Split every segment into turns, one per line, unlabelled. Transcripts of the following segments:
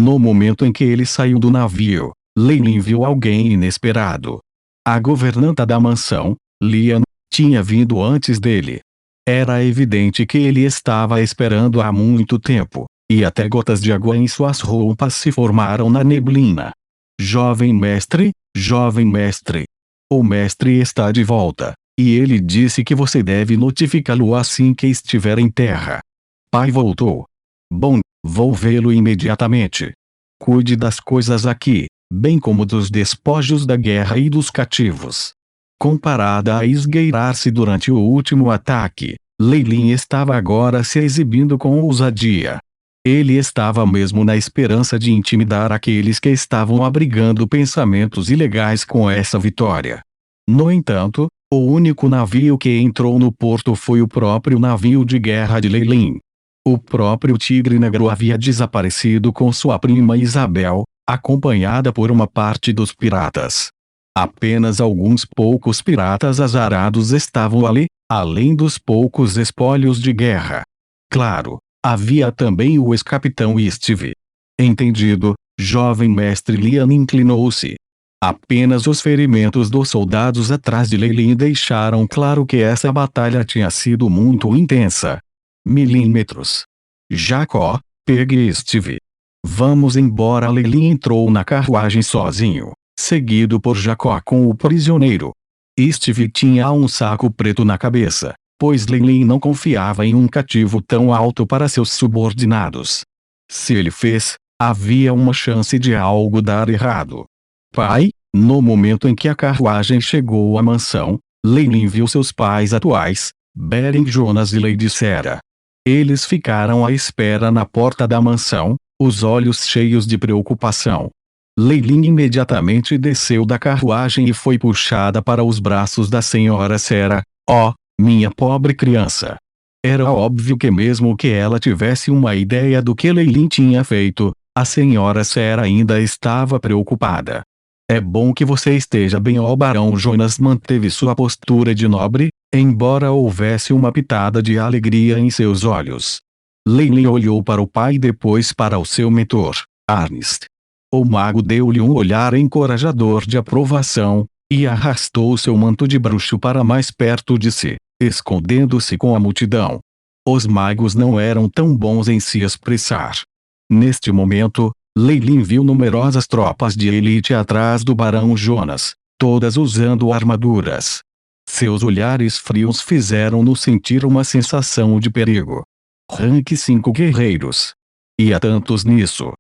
No momento em que ele saiu do navio, Leilin viu alguém inesperado. A governanta da mansão, Lian, tinha vindo antes dele. Era evidente que ele estava esperando há muito tempo, e até gotas de água em suas roupas se formaram na neblina. Jovem mestre, o mestre está de volta, e ele disse que você deve notificá-lo assim que estiver em terra. Pai voltou. Bom, vou vê-lo imediatamente. Cuide das coisas aqui, bem como dos despojos da guerra e dos cativos. Comparada a esgueirar-se durante o último ataque, Leilin estava agora se exibindo com ousadia. Ele estava mesmo na esperança de intimidar aqueles que estavam abrigando pensamentos ilegais com essa vitória. No entanto, o único navio que entrou no porto foi o próprio navio de guerra de Leilin. O próprio Tigre Negro havia desaparecido com sua prima Isabel, acompanhada por uma parte dos piratas. Apenas alguns poucos piratas azarados estavam ali, além dos poucos espólios de guerra. Claro, havia também o ex-capitão Steve. Entendido, jovem mestre Lian inclinou-se. Apenas os ferimentos dos soldados atrás de Leilin deixaram claro que essa batalha tinha sido muito intensa. Milímetros. Jacó, pegue Steve. Vamos embora. Leilin entrou na carruagem sozinho, seguido por Jacó com o prisioneiro. Steve tinha um saco preto na cabeça, pois Leilin não confiava em um cativo tão alto para seus subordinados. Se ele fez, havia uma chance de algo dar errado. Pai, no momento em que a carruagem chegou à mansão, Leilin viu seus pais atuais, Beren Jonas e Lady Sera. Eles ficaram à espera na porta da mansão, os olhos cheios de preocupação. Leilin imediatamente desceu da carruagem e foi puxada para os braços da senhora Sera. Oh, minha pobre criança! Era óbvio que mesmo que ela tivesse uma ideia do que Leilin tinha feito, a senhora Sera ainda estava preocupada. É bom que você esteja bem. O barão Jonas manteve sua postura de nobre, embora houvesse uma pitada de alegria em seus olhos. Leilin olhou para o pai e depois para o seu mentor, Arnst. O mago deu-lhe um olhar encorajador de aprovação, e arrastou seu manto de bruxo para mais perto de si, escondendo-se com a multidão. Os magos não eram tão bons em se expressar. Neste momento, Leilin viu numerosas tropas de elite atrás do barão Jonas, todas usando armaduras. Seus olhares frios fizeram-no sentir uma sensação de perigo. Rank 5 guerreiros. E há tantos nisso.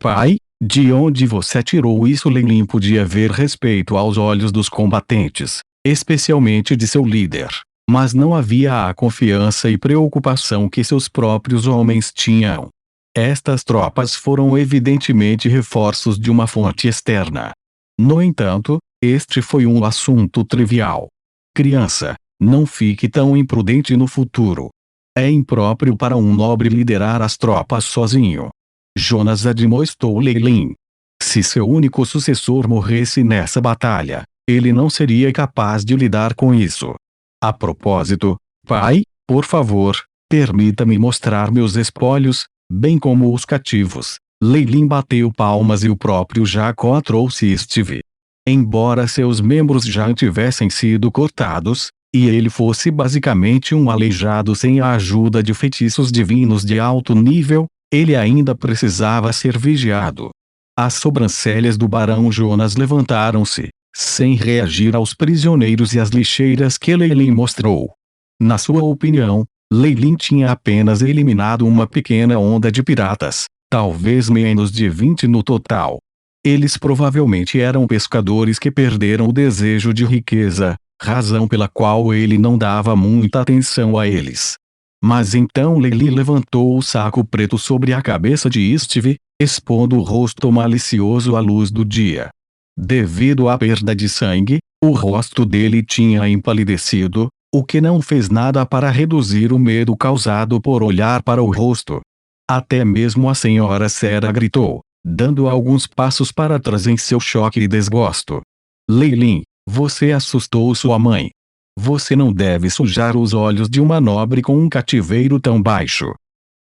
Pai, de onde você tirou isso? Leilin podia ver respeito aos olhos dos combatentes, especialmente de seu líder, mas não havia a confiança e preocupação que seus próprios homens tinham. Estas tropas foram evidentemente reforços de uma fonte externa. No entanto, este foi um assunto trivial. Criança, não fique tão imprudente no futuro. É impróprio para um nobre liderar as tropas sozinho. Jonas admoestou Leilin. Se seu único sucessor morresse nessa batalha, ele não seria capaz de lidar com isso. A propósito, pai, por favor, permita-me mostrar meus espólios, bem como os cativos. Leilin bateu palmas e o próprio Jacó trouxe Steve. Embora seus membros já tivessem sido cortados, e ele fosse basicamente um aleijado sem a ajuda de feitiços divinos de alto nível, ele ainda precisava ser vigiado. As sobrancelhas do barão Jonas levantaram-se, sem reagir aos prisioneiros e às lixeiras que Leilin mostrou. Na sua opinião, Leilin tinha apenas eliminado uma pequena onda de piratas, talvez menos de 20 no total. Eles provavelmente eram pescadores que perderam o desejo de riqueza, razão pela qual ele não dava muita atenção a eles. Mas então Leilin levantou o saco preto sobre a cabeça de Steve, expondo o rosto malicioso à luz do dia. Devido à perda de sangue, o rosto dele tinha empalidecido, o que não fez nada para reduzir o medo causado por olhar para o rosto. Até mesmo a senhora Sera gritou, dando alguns passos para trás em seu choque e desgosto. Leilin, você assustou sua mãe. Você não deve sujar os olhos de uma nobre com um cativeiro tão baixo.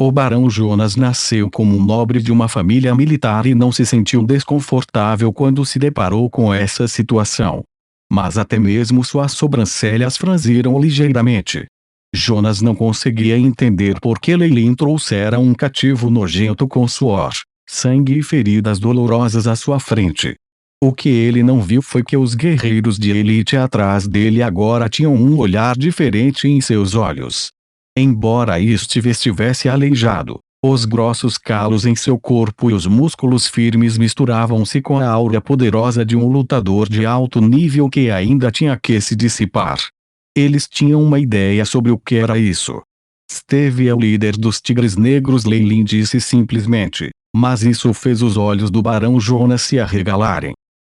O barão Jonas nasceu como um nobre de uma família militar e não se sentiu desconfortável quando se deparou com essa situação. Mas até mesmo suas sobrancelhas franziram ligeiramente. Jonas não conseguia entender por que Leilin trouxera um cativo nojento com suor, sangue e feridas dolorosas à sua frente. O que ele não viu foi que os guerreiros de elite atrás dele agora tinham um olhar diferente em seus olhos. Embora Steve estivesse aleijado, os grossos calos em seu corpo e os músculos firmes misturavam-se com a aura poderosa de um lutador de alto nível que ainda tinha que se dissipar. Eles tinham uma ideia sobre o que era isso. Steve é o líder dos Tigres Negros, Leilin disse simplesmente, mas isso fez os olhos do barão Jonas se arregalarem.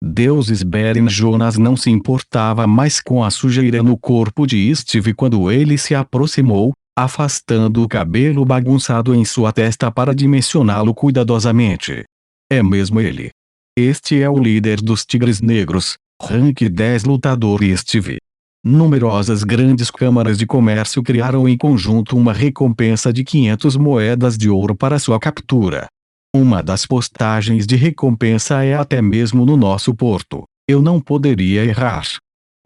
Deuses, Beren Jonas não se importava mais com a sujeira no corpo de Steve quando ele se aproximou, afastando o cabelo bagunçado em sua testa para dimensioná-lo cuidadosamente. É mesmo ele. Este é o líder dos Tigres Negros, rank 10 lutador Steve. Numerosas grandes câmaras de comércio criaram em conjunto uma recompensa de 500 moedas de ouro para sua captura. Uma das postagens de recompensa é até mesmo no nosso porto. Eu não poderia errar.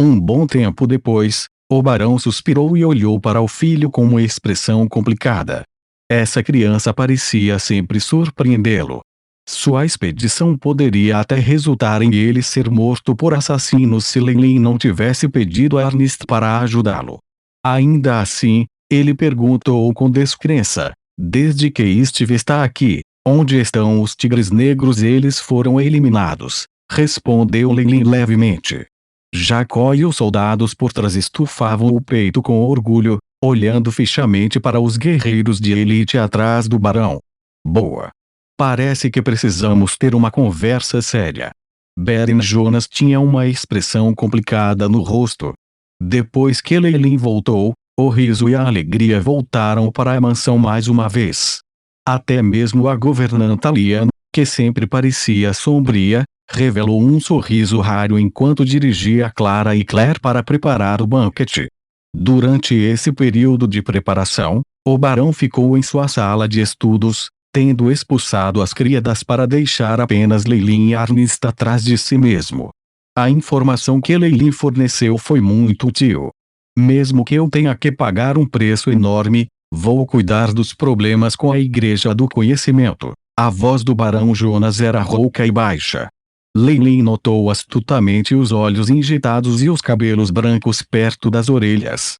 Um bom tempo depois, o barão suspirou e olhou para o filho com uma expressão complicada. Essa criança parecia sempre surpreendê-lo. Sua expedição poderia até resultar em ele ser morto por assassinos se Leilin não tivesse pedido a Ernest para ajudá-lo. Ainda assim, ele perguntou com descrença: desde que Steve está aqui, onde estão os Tigres Negros? Eles foram eliminados, respondeu Leilin levemente. Jacó e os soldados por trás estufavam o peito com orgulho, olhando fixamente para os guerreiros de elite atrás do barão. Boa. Parece que precisamos ter uma conversa séria. Beren Jonas tinha uma expressão complicada no rosto. Depois que Leilin voltou, o riso e a alegria voltaram para a mansão mais uma vez. Até mesmo a governanta Lian, que sempre parecia sombria, revelou um sorriso raro enquanto dirigia Clara e Claire para preparar o banquete. Durante esse período de preparação, o barão ficou em sua sala de estudos, tendo expulsado as criadas para deixar apenas Leilin e Ernest atrás de si mesmo. A informação que Leilin forneceu foi muito útil. Mesmo que eu tenha que pagar um preço enorme, vou cuidar dos problemas com a Igreja do Conhecimento. A voz do barão Jonas era rouca e baixa. Leilin notou astutamente os olhos injetados e os cabelos brancos perto das orelhas.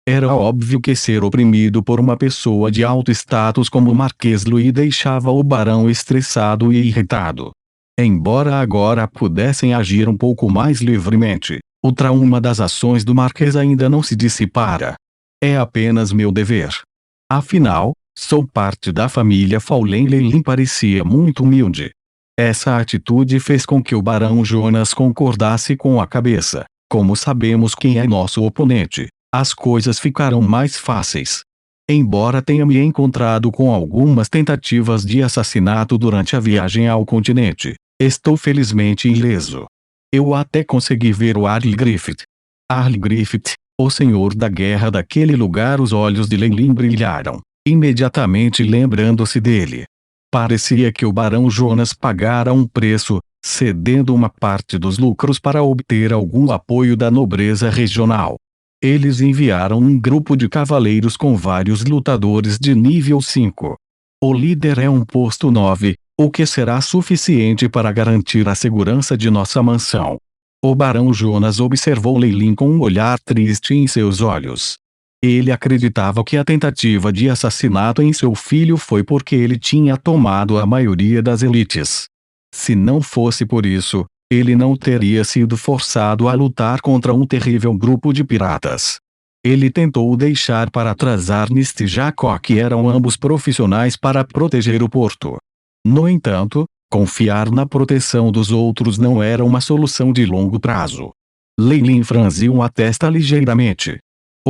Era óbvio que ser oprimido por uma pessoa de alto status como o Marquês Louis deixava o barão estressado e irritado. Embora agora pudessem agir um pouco mais livremente, o trauma das ações do Marquês ainda não se dissipara. É apenas meu dever. Afinal, sou parte da família Faulen. Leilin parecia muito humilde. Essa atitude fez com que o barão Jonas concordasse com a cabeça. Como sabemos quem é nosso oponente, as coisas ficarão mais fáceis. Embora tenha me encontrado com algumas tentativas de assassinato durante a viagem ao continente, estou felizmente ileso. Eu até consegui ver o Arlie Griffith. Arlie Griffith, o senhor da guerra daquele lugar. Os olhos de Leilin brilharam, imediatamente lembrando-se dele. Parecia que o barão Jonas pagara um preço, cedendo uma parte dos lucros para obter algum apoio da nobreza regional. Eles enviaram um grupo de cavaleiros com vários lutadores de nível 5. O líder é um posto 9, o que será suficiente para garantir a segurança de nossa mansão. O barão Jonas observou Leilin com um olhar triste em seus olhos. Ele acreditava que a tentativa de assassinato em seu filho foi porque ele tinha tomado a maioria das elites. Se não fosse por isso, ele não teria sido forçado a lutar contra um terrível grupo de piratas. Ele tentou deixar para trás Ernest e Jacó, que eram ambos profissionais para proteger o porto. No entanto, confiar na proteção dos outros não era uma solução de longo prazo. Leilin franziu a testa ligeiramente.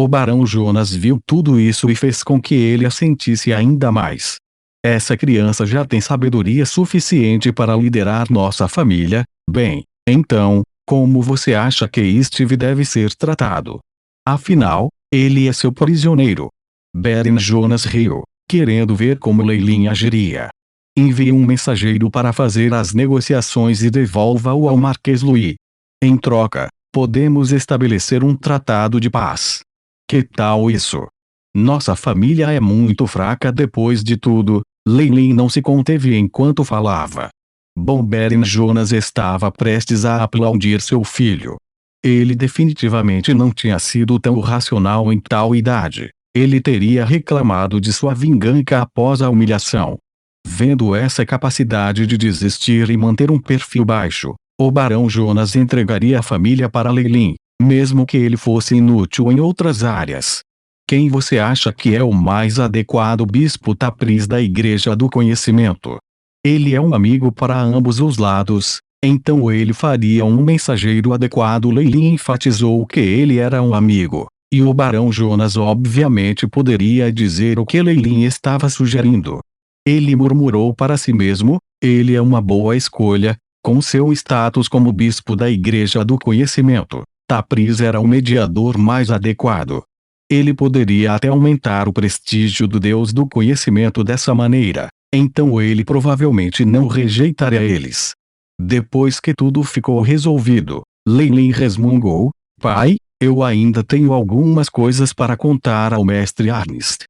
O barão Jonas viu tudo isso e fez com que ele a sentisse ainda mais. Essa criança já tem sabedoria suficiente para liderar nossa família. Bem, então, como você acha que Steve deve ser tratado? Afinal, ele é seu prisioneiro. Beren Jonas riu. querendo ver como Leilin agiria. Envie um mensageiro para fazer as negociações e devolva-o ao Marquês Louis. Em troca, podemos estabelecer um tratado de paz. Que tal isso? Nossa família é muito fraca depois de tudo. Leilin não se conteve enquanto falava. Bomberin Jonas estava prestes a aplaudir seu filho. Ele definitivamente não tinha sido tão racional em tal idade. Ele teria reclamado de sua vingança após a humilhação. Vendo essa capacidade de desistir e manter um perfil baixo, o Barão Jonas entregaria a família para Leilin, mesmo que ele fosse inútil em outras áreas. Quem você acha que é o mais adequado bispo Tapriz da Igreja do Conhecimento? Ele é um amigo para ambos os lados, então ele faria um mensageiro adequado. Leilin enfatizou que ele era um amigo, e o Barão Jonas obviamente poderia dizer o que Leilin estava sugerindo. Ele murmurou para si mesmo, ele é uma boa escolha, com seu status como bispo da Igreja do Conhecimento. Tapriz era o mediador mais adequado. Ele poderia até aumentar o prestígio do Deus do Conhecimento dessa maneira, então ele provavelmente não rejeitaria eles. Depois que tudo ficou resolvido, Leilin resmungou: pai, eu ainda tenho algumas coisas para contar ao mestre Ernest.